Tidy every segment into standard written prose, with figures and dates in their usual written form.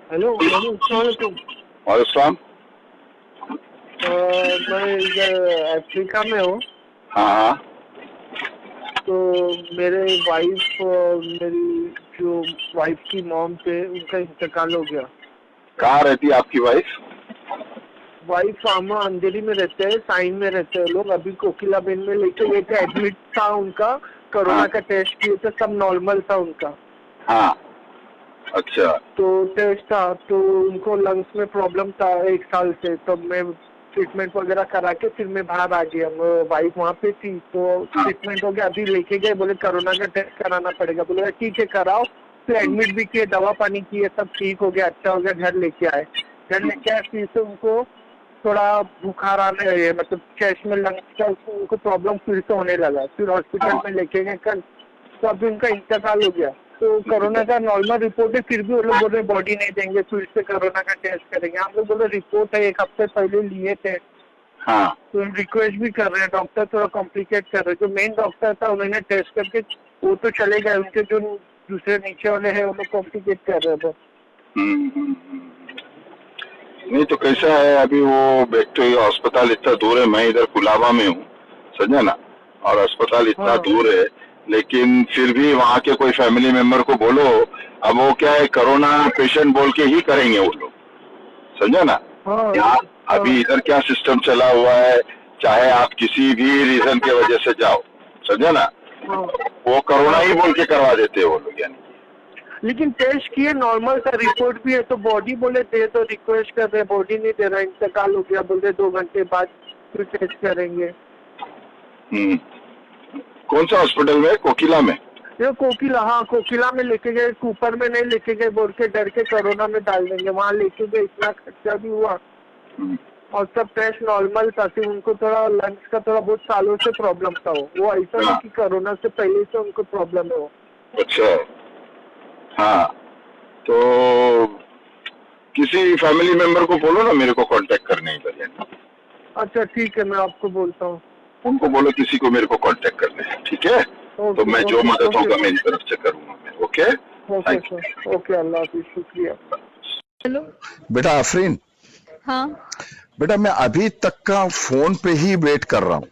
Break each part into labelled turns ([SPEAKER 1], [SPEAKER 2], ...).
[SPEAKER 1] Hello hello, अस्सलाम वालेकुम।
[SPEAKER 2] वालेकुम।
[SPEAKER 1] मैं इधर अफ्रीका में हूँ।
[SPEAKER 2] हाँ हाँ।
[SPEAKER 1] तो मेरे मेरी जो वाइफ की मॉम थे उनका इंतकाल हो गया।
[SPEAKER 2] कहाँ रहती है आपकी वाइफ?
[SPEAKER 1] वाइफ आमा अंधेरी में रहते हैं, साइन में रहते हैं लोग। अभी कोकिलाबेन में लेके गए थे, एडमिट था उनका। कोरोना
[SPEAKER 2] हाँ
[SPEAKER 1] का टेस्ट किए थे, सब नॉर्मल था उनका।
[SPEAKER 2] हाँ। अच्छा।
[SPEAKER 1] तो टेस्ट था तो उनको लंग्स में प्रॉब्लम था 1 साल से। तो मैं ट्रीटमेंट वगैरह करा के फिर मैं बाहर आ गया। वाइफ वहाँ पे थी तो
[SPEAKER 2] हाँ
[SPEAKER 1] ट्रीटमेंट हो गया। अभी लेके गए, बोले कोरोना का टेस्ट कराना पड़ेगा। बोले ठीक है कराओ। फिर एडमिट भी किए, दवा पानी किए, सब ठीक हो गया, अच्छा हो गया। घर लेके आए। घर लेके आए फिर से उनको थोड़ा बुखार आने लगे, मतलब चेस्ट में लंग्स का उनको प्रॉब्लम फिर से होने लगा। फिर हॉस्पिटल में लेके गए कल, तो अभी उनका इंतकाल हो गया। तो कोरोना का नॉर्मल रिपोर्ट है, फिर भी वो लोग बोल रहे बॉडी नहीं देंगे, फिर से कोरोना का टेस्ट करेंगे। हम लोग बोले रिपोर्ट है, 1 हफ्ते पहले लिए थे।
[SPEAKER 2] हाँ।
[SPEAKER 1] तो रिक्वेस्ट भी कर रहे हैं, डॉक्टर थोड़ा कॉम्प्लिकेट कर रहे हैं। जो मेन डॉक्टर था उन्होंने टेस्ट करके वो तो चले गए, उनके जो दूसरे नीचे वाले हैं वो लोग कॉम्प्लिकेट कर रहे हैं।
[SPEAKER 2] नहीं तो कैसा है अभी वो एक तो ये अस्पताल इतना दूर है, मैं इधर कुलाबा में हूँ, समझे ना। और अस्पताल इतना
[SPEAKER 1] हाँ
[SPEAKER 2] दूर है, लेकिन फिर भी वहाँ के कोई फैमिली मेंबर को बोलो। अब वो क्या है, कोरोना पेशेंट बोल के ही करेंगे वो लोग, समझे ना।
[SPEAKER 1] हाँ
[SPEAKER 2] यहाँ
[SPEAKER 1] हाँ
[SPEAKER 2] अभी इधर क्या सिस्टम चला हुआ है, चाहे आप किसी भी रीजन के वजह से जाओ, समझे ना,
[SPEAKER 1] हाँ
[SPEAKER 2] वो कोरोना
[SPEAKER 1] हाँ।
[SPEAKER 2] ही बोल के करवा देते हैं वो लोग यानी।
[SPEAKER 1] लेकिन टेस्ट किए, नॉर्मल का रिपोर्ट भी है। तो बॉडी बोले दे, तो रिक्वेस्ट कर रहे, बॉडी नहीं दे रहा, इंतकाल हो गया। बोले 2 घंटे बाद फिर टेस्ट करेंगे।
[SPEAKER 2] कौन सा हॉस्पिटल में? कोकिला में?
[SPEAKER 1] ये कोकिला, हाँ कोकिला में लेके गए, कुपर में नहीं लेके गए, बोल के डर के कोरोना में डाल देंगे। वहाँ लेके गए, इतना खर्चा भी हुआ और सब टेस्ट नॉर्मल था। फिर उनको थोड़ा लंग्स का थोड़ा बहुत सालों से प्रॉब्लम था। वो ऐसा नहीं कि कोरोना से पहले से उनको प्रॉब्लम है वो।
[SPEAKER 2] अच्छा। हाँ तो किसी फैमिली मेंबर को बोलो ना मेरे को कांटेक्ट करने इधर यानी।
[SPEAKER 1] अच्छा ठीक है, मैं आपको बोलता हूँ।
[SPEAKER 2] उनको बोलो किसी को मेरे को कांटेक्ट करने, ठीक है। तो मैं जो मदद होगा मेरी तरफ से करूंगा मैं। ओके
[SPEAKER 1] ओके सर, ओके, अल्लाह हाफिज, शुक्रिया। हेलो
[SPEAKER 3] बेटा आफरीन,
[SPEAKER 4] हाँ
[SPEAKER 3] बेटा मैं अभी तक का फोन पे ही वेट कर रहा हूँ।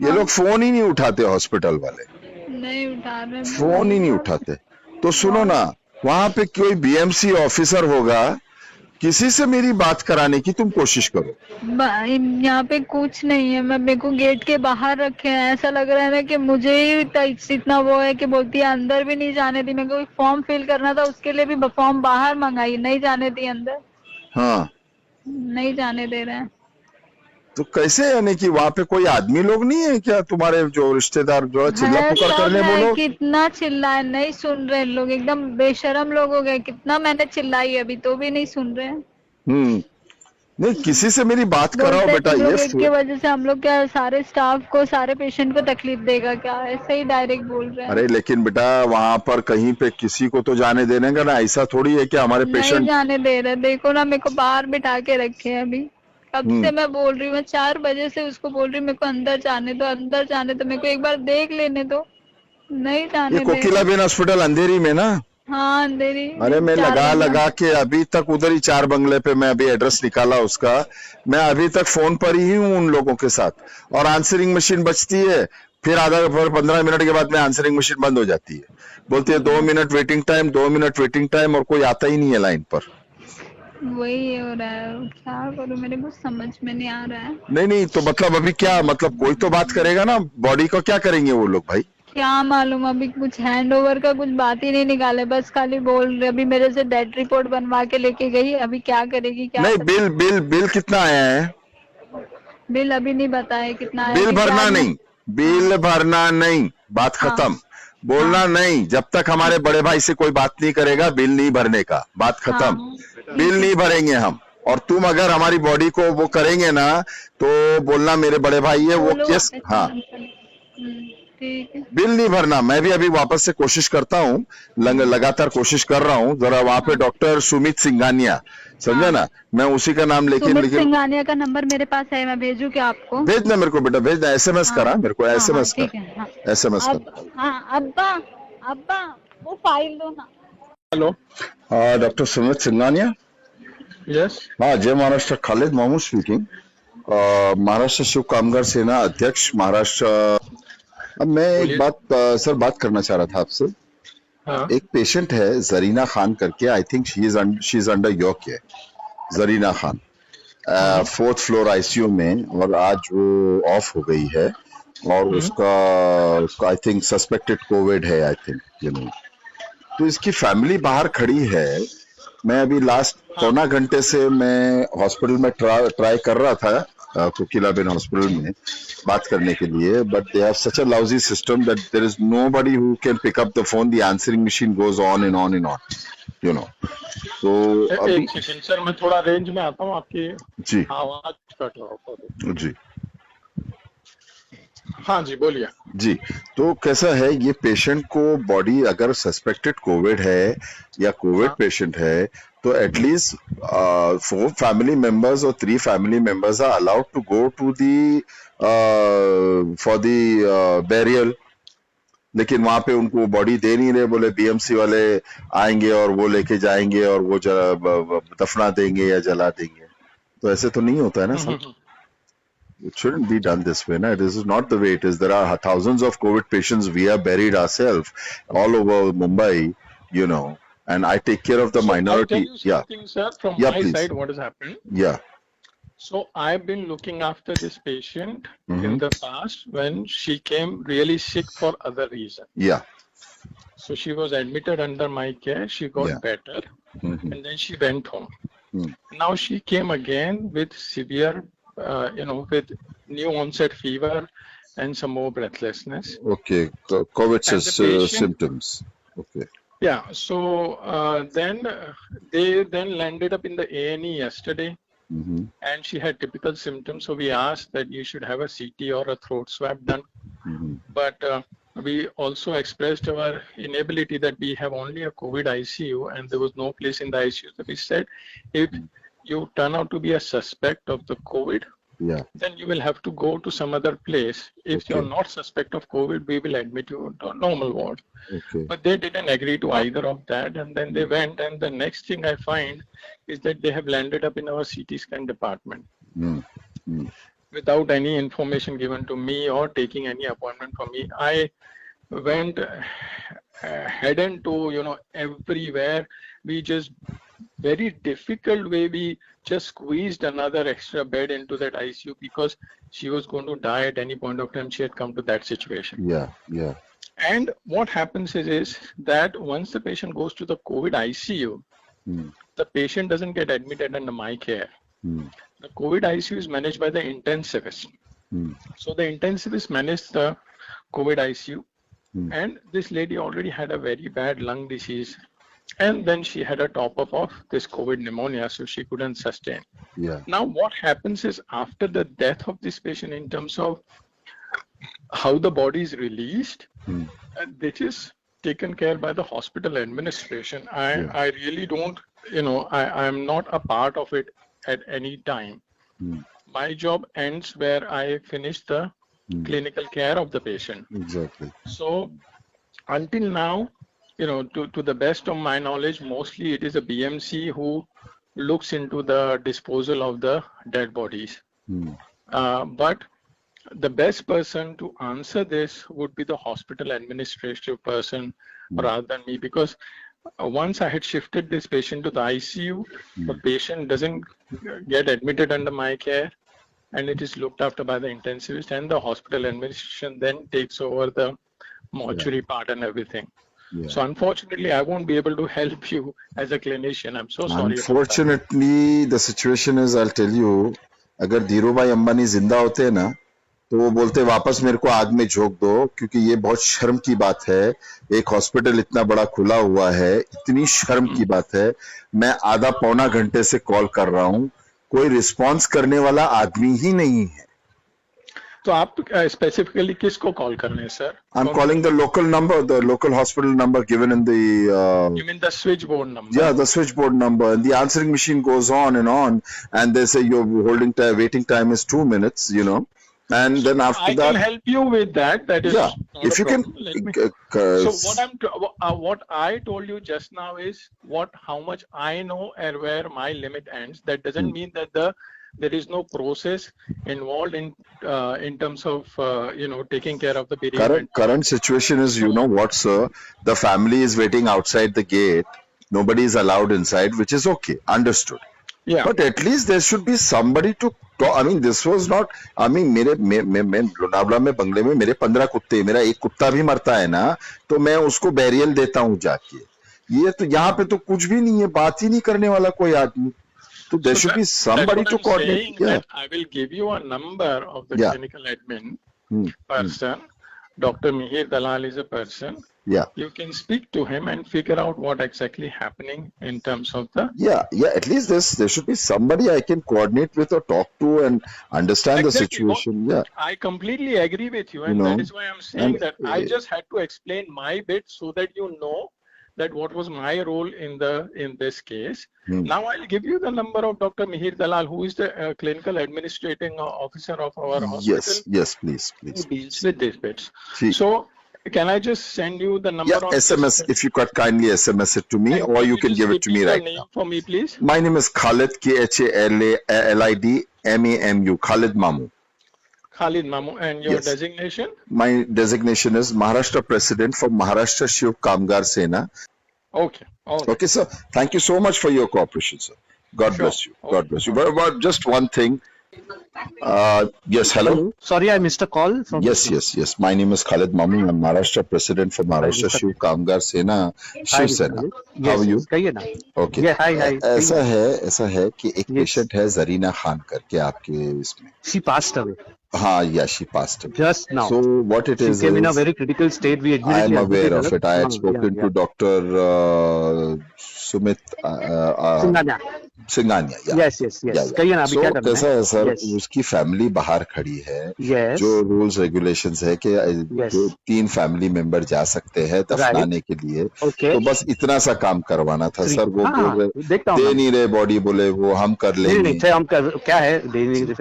[SPEAKER 3] ये लोग फोन ही नहीं उठाते, हॉस्पिटल वाले
[SPEAKER 4] नहीं उठा रहे।
[SPEAKER 3] फोन ही नहीं उठाते। तो सुनो ना, वहां पे कोई बीएमसी ऑफिसर होगा, किसी से मेरी बात कराने की तुम कोशिश करो।
[SPEAKER 4] यहाँ पे कुछ नहीं है। मैं मेरे को गेट के बाहर रखे हैं। ऐसा लग रहा है ना कि मुझे ही इतना वो है कि बोलती है अंदर भी नहीं जाने दी। मेरे को एक फॉर्म फिल करना था, उसके लिए भी फॉर्म बाहर मंगाई, नहीं जाने दी अंदर।
[SPEAKER 3] हाँ
[SPEAKER 4] नहीं जाने दे रहे हैं।
[SPEAKER 3] तो कैसे, यानी कि वहां पे कोई आदमी लोग नहीं है क्या तुम्हारे जो रिश्तेदार, जो चिल्ला
[SPEAKER 4] है,
[SPEAKER 3] पुकार
[SPEAKER 4] सब
[SPEAKER 3] करने
[SPEAKER 4] है।
[SPEAKER 3] बोलो।
[SPEAKER 4] कितना चिल्लाए, नहीं सुन रहे लोग। एकदम बेशरम लोग हो गए। कितना मैंने चिल्लाई अभी तो भी नहीं सुन रहे हैं।
[SPEAKER 3] नहीं, किसी से मेरी बात कराओ
[SPEAKER 4] बोलते
[SPEAKER 3] बेटा।
[SPEAKER 4] तुम
[SPEAKER 3] ये
[SPEAKER 4] लोग एक के वजह से हम लोग क्या सारे स्टाफ को, सारे पेशेंट को तकलीफ देगा क्या? ऐसे ही डायरेक्ट बोल रहे हैं।
[SPEAKER 3] अरे लेकिन बेटा वहां पर कहीं पे किसी को तो जाने देने का ना, ऐसा थोड़ी है कि हमारे
[SPEAKER 4] नहीं
[SPEAKER 3] पेशेंट।
[SPEAKER 4] जाने दे रहे। देखो ना, मेरे को बाहर बिठा के रखे हैं अभी। कब से मैं बोल रही हूँ, मैं 4 बजे से उसको बोल रही हूँ मेरे को अंदर जाने दो, अंदर जाने दो, मेरे को एक बार देख लेने दो। नहीं
[SPEAKER 3] ये
[SPEAKER 4] जाने दे रहे।
[SPEAKER 3] कोकिलाबेन हॉस्पिटल अंधेरी में ना?
[SPEAKER 4] हाँ अंधेरी
[SPEAKER 3] अरे मैं
[SPEAKER 4] 4
[SPEAKER 3] लगा
[SPEAKER 4] बंगला।
[SPEAKER 3] लगा के अभी तक उधर ही 4 बंगले पे मैं अभी एड्रेस निकाला उसका। मैं अभी तक फोन पर ही हूँ उन लोगों के साथ, और आंसरिंग मशीन बजती है, फिर आधा 15 मिनट के बाद में आंसरिंग मशीन बंद हो जाती है। बोलती है 2 minute waiting time, 2 minute waiting time, और कोई आता ही नहीं है लाइन पर।
[SPEAKER 4] वही हो रहा है, क्या करूँ, मेरे को समझ में नहीं आ रहा है।
[SPEAKER 3] नहीं नहीं, तो मतलब अभी क्या, मतलब कोई तो बात करेगा ना, बॉडी को क्या करेंगे वो लोग भाई?
[SPEAKER 4] क्या मालूम, अभी कुछ हैंड ओवर का कुछ बात ही नहीं निकाले। बस खाली बोल रहे। अभी मेरे से डेथ रिपोर्ट बनवा के लेके गई। अभी क्या करेगी, क्या
[SPEAKER 3] नहीं,
[SPEAKER 4] पता।
[SPEAKER 3] बिल बिल बिल कितना आया है?
[SPEAKER 4] बिल अभी नहीं बताया कितना आया,
[SPEAKER 3] बिल
[SPEAKER 4] क्योंकि
[SPEAKER 3] भरना
[SPEAKER 4] आज मैं।
[SPEAKER 3] नहीं, बिल भरना नहीं, बात
[SPEAKER 4] हाँ
[SPEAKER 3] खत्म। बोलना
[SPEAKER 4] हाँ
[SPEAKER 3] नहीं, जब तक हमारे बड़े भाई से कोई बात नहीं करेगा बिल नहीं भरने का, बात
[SPEAKER 4] हाँ
[SPEAKER 3] खत्म।
[SPEAKER 4] ठीक
[SPEAKER 3] बिल
[SPEAKER 4] है।
[SPEAKER 3] नहीं भरेंगे हम। और तुम अगर हमारी बॉडी को वो करेंगे ना, तो बोलना मेरे बड़े भाई है वो
[SPEAKER 4] बोलो
[SPEAKER 3] केस।
[SPEAKER 4] वापस
[SPEAKER 3] हाँ,
[SPEAKER 4] चालान करे। ठीक है।
[SPEAKER 3] बिल नहीं भरना। मैं भी अभी वापस से कोशिश करता हूँ, लगातार कोशिश कर रहा हूँ। जरा वहां पे
[SPEAKER 4] हाँ
[SPEAKER 3] डॉक्टर सुमित सिंघानिया, समझे
[SPEAKER 4] हाँ।
[SPEAKER 3] ना, मैं उसी का नाम लेकिन
[SPEAKER 4] सुमित
[SPEAKER 3] लेकिन
[SPEAKER 4] सिंघानिया का नंबर मेरे पास है, मैं भेजू क्या आपको?
[SPEAKER 3] भेजना मेरे को बेटा, भेजना। एसएमएस
[SPEAKER 4] हाँ
[SPEAKER 3] करा मेरे को,
[SPEAKER 4] हाँ हाँ
[SPEAKER 3] एसएमएस कर,
[SPEAKER 4] ठीक है। हाँ
[SPEAKER 3] एसएमएस
[SPEAKER 4] अब,
[SPEAKER 3] कर।
[SPEAKER 4] हाँ अब्बा, अब्बा वो फाइल दो ना।
[SPEAKER 5] Hello.
[SPEAKER 3] Doctor Sumit Singhania.
[SPEAKER 5] Yes.
[SPEAKER 3] हाँ, जय महाराष्ट्र। खालिद महमूद स्पीकिंग, महाराष्ट्र शिव कामगार सेना अध्यक्ष महाराष्ट्र। अब मैं एक बात सर बात करना चाह रहा था आपसे।
[SPEAKER 5] हाँ।
[SPEAKER 3] एक पेशेंट है जरीना खान करके, I think she is under your care. Zarina Khan 4th floor ICU में, और आज वो ऑफ हो गई है और उसका आई थिंक सस्पेक्टेड कोविड है, आई थिंक यू नो। तो इसकी फैमिली बाहर खड़ी है। मैं अभी लास्ट पौना घंटे से मैं हॉस्पिटल में ट्राई कर रहा था कोकिलाबेन हॉस्पिटल में बात करने के लिए, but they have such a lousy system that there is nobody who can pick up the phone. The answering machine goes on and on and on, you know. तो अभी
[SPEAKER 5] एक सेकंड सर, मैं थोड़ा रेंज में आता हूँ। आपकी
[SPEAKER 3] जी
[SPEAKER 5] आवाज कट रहा है।
[SPEAKER 3] जी
[SPEAKER 5] हाँ जी, बोलिए।
[SPEAKER 3] जी। तो कैसा है ये पेशेंट को, बॉडी अगर सस्पेक्टेड कोविड है या कोविड पेशेंट है, तो एटलीस्ट 4 फैमिली मेंबर्स और 3 family members are allowed to go to the for the burial. लेकिन वहां पे उनको बॉडी दे नहीं रहे, बोले बीएमसी वाले आएंगे और वो लेके जाएंगे और वो दफना देंगे या जला देंगे। तो ऐसे तो नहीं होता है ना sir. It shouldn't be done this way. No? This is not the way it is. There are thousands of COVID patients. We are buried ourselves all over Mumbai, you know, and I take care of the minority.
[SPEAKER 5] I'll tell you something, sir, from my
[SPEAKER 3] please.
[SPEAKER 5] side, what has happened.
[SPEAKER 3] Yeah.
[SPEAKER 5] So I've been looking after this patient in the past when she came really sick for other reason.
[SPEAKER 3] Yeah.
[SPEAKER 5] So she was admitted under my care. She got better, and then she went home. Now she came again with severe, with new onset fever and some more breathlessness.
[SPEAKER 3] Okay. COVID symptoms. Okay.
[SPEAKER 5] Yeah. So then they then landed up in the A&E yesterday, and she had typical symptoms. So we asked that you should have a CT or a throat swab done. But we also expressed our inability that we have only a COVID ICU and there was no place in the ICU. So we said, if you turn out to be a suspect of the COVID, then you will have to go to some other place. If you're not suspect of COVID, we will admit you to a normal ward. But they didn't agree to either of that, and then they went, and the next thing I find is that they have landed up in our CT scan department without any information given to me or taking any appointment from me. I went heading to, everywhere. We just, very difficult way, we just squeezed another extra bed into that ICU because she was going to die at any point of time. She had come to that situation.
[SPEAKER 3] Yeah.
[SPEAKER 5] And what happens is that once the patient goes to the COVID ICU, the patient doesn't get admitted under my care. The COVID ICU is managed by the intensivist. So the intensivist managed the COVID ICU, and this lady already had a very bad lung disease. And then she had a top-up of this COVID pneumonia, so she couldn't sustain. Now, what happens is after the death of this patient, in terms of how the body is released, this is taken care by the hospital administration. I really don't, I'm not a part of it at any time. My job ends where I finish the clinical care of the patient.
[SPEAKER 3] Exactly.
[SPEAKER 5] So until now, to the best of my knowledge, mostly it is a BMC who looks into the disposal of the dead bodies. But the best person to answer this would be the hospital administrative person rather than me, because once I had shifted this patient to the ICU, the patient doesn't get admitted under my care, and it is looked after by the intensivist, and the hospital administration then takes over the mortuary part and everything. So unfortunately, I won't be able to help you as a clinician. I'm so sorry.
[SPEAKER 3] Unfortunately, the situation is, I'll tell you, अगर धीरूभाई अंबानी जिंदा होते हैं ना, तो वो बोलते वापस मेरे को आग में झोंक दो, क्योंकि ये बहुत शर्म की बात है। एक हॉस्पिटल इतना बड़ा खुला हुआ है, इतनी शर्म की बात है। मैं आधा पौना घंटे से कॉल कर रहा हूँ, कोई रिस्पांस करने वाला आदमी ही नहीं है।
[SPEAKER 5] तो आप स्पेसिफिकली किसको कॉल कर रहे हैं sir?
[SPEAKER 3] I'm calling the local number, the local hospital number given in the.
[SPEAKER 5] You mean the switchboard number?
[SPEAKER 3] Yeah, the switchboard number, and the answering machine goes on, and they say your waiting time is 2 minutes, and then
[SPEAKER 5] I
[SPEAKER 3] after
[SPEAKER 5] can
[SPEAKER 3] that,
[SPEAKER 5] help you with that. That is
[SPEAKER 3] yeah,
[SPEAKER 5] not
[SPEAKER 3] if
[SPEAKER 5] a
[SPEAKER 3] you can,
[SPEAKER 5] problem. Let me.
[SPEAKER 3] uh,
[SPEAKER 5] So what I told you just now is how much I know and where my limit ends. That doesn't mean that there is no process involved in terms of taking care of the bereavement.
[SPEAKER 3] current situation is, you know what, sir, the family is waiting outside the gate, nobody is allowed inside, which is okay, understood.
[SPEAKER 5] Yeah.
[SPEAKER 3] But at least there should be somebody to talk. I mean, this was not. I mean, मैं लोनावला में बंगले में मेरे 15 कुत्ते, मेरा एक कुत्ता भी मरता है ना, तो मैं उसको बैरियल देता हूँ जाके. ये तो यहाँ पे तो कुछ भी नहीं है, बात ही नहीं करने वाला कोई आदमी. So there should be
[SPEAKER 5] That's
[SPEAKER 3] somebody
[SPEAKER 5] what
[SPEAKER 3] to
[SPEAKER 5] I'm
[SPEAKER 3] coordinate.
[SPEAKER 5] saying.
[SPEAKER 3] Yeah.
[SPEAKER 5] That I will give you a number of the
[SPEAKER 3] Yeah.
[SPEAKER 5] clinical admin
[SPEAKER 3] Hmm.
[SPEAKER 5] person. Dr. Mihir Dalal is a person.
[SPEAKER 3] Yeah.
[SPEAKER 5] You can speak to him and figure out what exactly happening in terms of the.
[SPEAKER 3] Yeah. At least there should be somebody I can coordinate with or talk to and understand the
[SPEAKER 5] Exactly.
[SPEAKER 3] situation. Yeah.
[SPEAKER 5] I completely agree with you, and
[SPEAKER 3] You know,
[SPEAKER 5] that is why I'm saying
[SPEAKER 3] and,
[SPEAKER 5] that I just had to explain my bit so that you know that what was my role in this case. Now I'll give you the number of Dr. Mihir Dalal, who is the clinical administrating officer of our hospital.
[SPEAKER 3] Yes, please.
[SPEAKER 5] Who deals with these bits.
[SPEAKER 3] See.
[SPEAKER 5] So can I just send you the number?
[SPEAKER 3] Yeah, SMS, if you could kindly SMS it to me,
[SPEAKER 5] And
[SPEAKER 3] or you can
[SPEAKER 5] just
[SPEAKER 3] give it to me
[SPEAKER 5] repeat your
[SPEAKER 3] right
[SPEAKER 5] name
[SPEAKER 3] now.
[SPEAKER 5] for me, please.
[SPEAKER 3] My name is Khalid, KHALID Khalid Mamu.
[SPEAKER 5] Khalid Mamu, and your
[SPEAKER 3] Yes.
[SPEAKER 5] designation?
[SPEAKER 3] My designation is Maharashtra President for Maharashtra Shiv Kamgar Sena.
[SPEAKER 5] Okay.
[SPEAKER 3] Okay, sir. Thank you so much for your cooperation, sir. God
[SPEAKER 5] Sure.
[SPEAKER 3] bless you. God bless you. But just one thing. Yes, hello.
[SPEAKER 6] Sorry, I missed a call from.
[SPEAKER 3] Yes. My name is Khalid Mamu. I'm Maharashtra President for Maharashtra
[SPEAKER 6] Mr.
[SPEAKER 3] Shiv Kamgar Sena, Shiv Sena. How are you?
[SPEAKER 6] कहिए ना.
[SPEAKER 3] Okay.
[SPEAKER 6] Yeah, hi.
[SPEAKER 3] ऐसा है कि एक
[SPEAKER 6] Yes.
[SPEAKER 3] Patient है जरीना खान करके आपके इसमें.
[SPEAKER 6] She passed away
[SPEAKER 3] हाँ, yeah, she passed away.
[SPEAKER 6] just now.
[SPEAKER 3] So what it
[SPEAKER 6] She
[SPEAKER 3] is
[SPEAKER 6] came in a very critical state. We
[SPEAKER 3] I
[SPEAKER 6] admitted.
[SPEAKER 3] am aware of it. I had spoken to Dr. Sumit Singhania. Yeah.
[SPEAKER 6] Yes. कहिए ना अभी
[SPEAKER 3] So
[SPEAKER 6] क्या करना
[SPEAKER 3] कैसा है sir,
[SPEAKER 6] Yes.
[SPEAKER 3] उसकी family बाहर खड़ी है.
[SPEAKER 6] Yes.
[SPEAKER 3] जो रूल्स रेगुलेशंस है कि
[SPEAKER 6] Yes.
[SPEAKER 3] जो 3 फैमिली मेंबर जा सकते हैं दफनाने के लिए.
[SPEAKER 6] Okay.
[SPEAKER 3] तो बस इतना सा काम करवाना था सर. वो बोल रहे
[SPEAKER 6] देखता
[SPEAKER 3] दे
[SPEAKER 6] हूँ.
[SPEAKER 3] नहीं रहे बॉडी, बोले वो हम कर लेंगे.
[SPEAKER 6] नहीं हम कर क्या है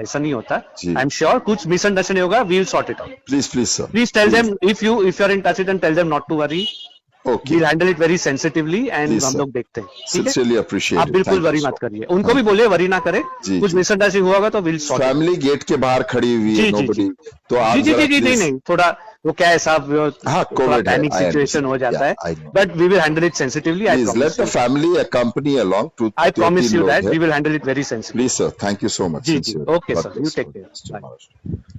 [SPEAKER 6] ऐसा नहीं होता.
[SPEAKER 3] जी.
[SPEAKER 6] I'm sure कुछ misunderstanding होगा. We will sort it out.
[SPEAKER 3] Please sir.
[SPEAKER 6] Please tell them if you're in touch with them, tell them not to worry.
[SPEAKER 3] Okay.
[SPEAKER 6] We'll handle it very sensitively and
[SPEAKER 3] Please,
[SPEAKER 6] हम
[SPEAKER 3] sir.
[SPEAKER 6] लोग देखते हैं. ठीक है?
[SPEAKER 3] Sincerely appreciate
[SPEAKER 6] आप
[SPEAKER 3] it.
[SPEAKER 6] बिल्कुल
[SPEAKER 3] Thank you
[SPEAKER 6] worry
[SPEAKER 3] so
[SPEAKER 6] मत करिए. उनको भी बोलिए वरी ना करे.
[SPEAKER 3] जी,
[SPEAKER 6] कुछ
[SPEAKER 3] जी.
[SPEAKER 6] मिसअंडरस्टैंडिंग हुआ होगा तो विल सॉर्ट.
[SPEAKER 3] फैमिली गेट के बाहर खड़ी हुई है.
[SPEAKER 6] जी.
[SPEAKER 3] नोबडी. तो आप
[SPEAKER 6] जी नहीं थोड़ा वो क्या है साहब.
[SPEAKER 3] हाँ,
[SPEAKER 6] थोड़ा
[SPEAKER 3] COVID है.
[SPEAKER 6] पैनिक
[SPEAKER 3] I
[SPEAKER 6] सिचुएशन हो
[SPEAKER 3] understand.
[SPEAKER 6] जाता
[SPEAKER 3] Yeah, I
[SPEAKER 6] है.
[SPEAKER 3] know.
[SPEAKER 6] But we will handle it sensitively. I
[SPEAKER 3] Please let the family accompany along to.
[SPEAKER 6] I promise
[SPEAKER 3] तीन
[SPEAKER 6] यू
[SPEAKER 3] लोग
[SPEAKER 6] दैट
[SPEAKER 3] हैं.
[SPEAKER 6] We will handle it very sensitively.
[SPEAKER 3] Please sir, thank you so much.
[SPEAKER 6] जी.
[SPEAKER 3] Sincerely.
[SPEAKER 6] Okay,
[SPEAKER 3] God
[SPEAKER 6] sir. You
[SPEAKER 3] bless.
[SPEAKER 6] take
[SPEAKER 3] God
[SPEAKER 6] care.
[SPEAKER 3] bless.
[SPEAKER 6] Bye.
[SPEAKER 3] Maharashtra.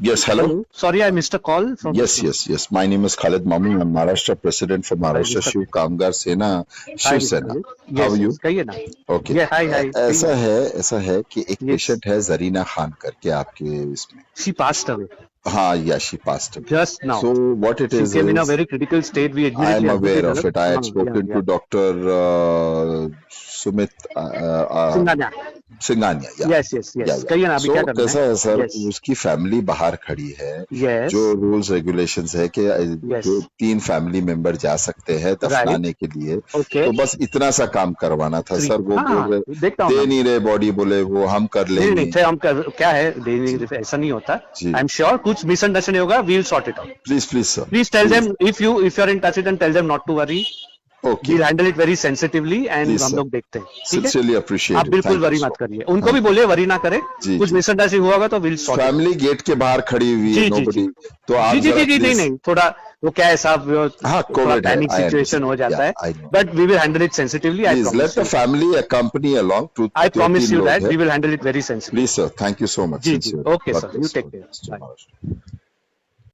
[SPEAKER 3] Yes, hello.
[SPEAKER 6] Sorry, I missed a call from.
[SPEAKER 3] Yes. My name is Khalid Mamu. I'm Maharashtra president for Maharashtra
[SPEAKER 6] Mr.
[SPEAKER 3] Shiv Kamgar Sena, Shiv Sena. How are you?
[SPEAKER 6] कहिए ना.
[SPEAKER 3] Okay.
[SPEAKER 6] Yeah, hi.
[SPEAKER 3] ऐसा है कि एक
[SPEAKER 6] Yes.
[SPEAKER 3] Patient है जरीना खान करके आपके इसमें.
[SPEAKER 6] She passed away
[SPEAKER 3] हाँ, yeah, she passed away.
[SPEAKER 6] just now.
[SPEAKER 3] So what it
[SPEAKER 6] She
[SPEAKER 3] is
[SPEAKER 6] came in a
[SPEAKER 3] is,
[SPEAKER 6] very critical state. We
[SPEAKER 3] I
[SPEAKER 6] immediately
[SPEAKER 3] am aware
[SPEAKER 6] admitted
[SPEAKER 3] of
[SPEAKER 6] her.
[SPEAKER 3] it. I had spoken to Dr. Sumit
[SPEAKER 6] Singhania.
[SPEAKER 3] Singhania. Yeah.
[SPEAKER 6] Yes. कहिए ना, अभी
[SPEAKER 3] So
[SPEAKER 6] क्या करना
[SPEAKER 3] कैसा है sir,
[SPEAKER 6] Yes.
[SPEAKER 3] उसकी family बाहर खड़ी है.
[SPEAKER 6] Yes.
[SPEAKER 3] जो रूल्स रेगुलेशंस है कि
[SPEAKER 6] Yes.
[SPEAKER 3] जो 3 फैमिली मेंबर जा सकते हैं दफनाने के लिए.
[SPEAKER 6] Okay.
[SPEAKER 3] तो बस इतना सा काम करवाना था सर. वो
[SPEAKER 6] हाँ,
[SPEAKER 3] बोल रहे
[SPEAKER 6] देखता हूँ
[SPEAKER 3] दे
[SPEAKER 6] मैं.
[SPEAKER 3] नहीं रहे बॉडी, बोले वो हम कर
[SPEAKER 6] नहीं
[SPEAKER 3] लेंगे.
[SPEAKER 6] थे हम क्या है ऐसा नहीं होता.
[SPEAKER 3] जी.
[SPEAKER 6] आई एम श्योर कुछ मिसअंडरस्टैंडिंग होगा. We will sort it out.
[SPEAKER 3] Please sir.
[SPEAKER 6] Please tell them if you are in touch with them, tell them not to worry.
[SPEAKER 3] Okay.
[SPEAKER 6] We'll handle it very sensitively and
[SPEAKER 3] Please,
[SPEAKER 6] हम
[SPEAKER 3] sir.
[SPEAKER 6] लोग देखते हैं. ठीक है.
[SPEAKER 3] Sincerely appreciate.
[SPEAKER 6] आप बिल्कुल worry मत करिए. उनको भी बोलिए वरी ना करे.
[SPEAKER 3] जी,
[SPEAKER 6] कुछ
[SPEAKER 3] जी.
[SPEAKER 6] मिसअंडरस्टैंडिंग हुआ होगा तो विल सॉर्ट.
[SPEAKER 3] फैमिली गेट के बाहर खड़ी हुई है.
[SPEAKER 6] जी, जी,
[SPEAKER 3] नोबडी.
[SPEAKER 6] जी.
[SPEAKER 3] तो आप
[SPEAKER 6] जी
[SPEAKER 3] जरा
[SPEAKER 6] नहीं
[SPEAKER 3] please-
[SPEAKER 6] थोड़ा वो क्या है साहब.
[SPEAKER 3] हाँ,
[SPEAKER 6] थोड़ा
[SPEAKER 3] COVID है.
[SPEAKER 6] पैनिक
[SPEAKER 3] I
[SPEAKER 6] सिचुएशन हो
[SPEAKER 3] understand.
[SPEAKER 6] जाता
[SPEAKER 3] Yeah, I
[SPEAKER 6] है.
[SPEAKER 3] know.
[SPEAKER 6] But we will handle it sensitively. I
[SPEAKER 3] Please let the family accompany along to.
[SPEAKER 6] I promise you that we will handle it very sensitively.
[SPEAKER 3] Please sir, thank you so much.
[SPEAKER 6] जी.
[SPEAKER 3] Sincerely.
[SPEAKER 6] Okay,
[SPEAKER 3] God
[SPEAKER 6] sir.
[SPEAKER 3] bless
[SPEAKER 6] You take care.
[SPEAKER 3] Mr.
[SPEAKER 6] Bye.
[SPEAKER 3] Maharashtra.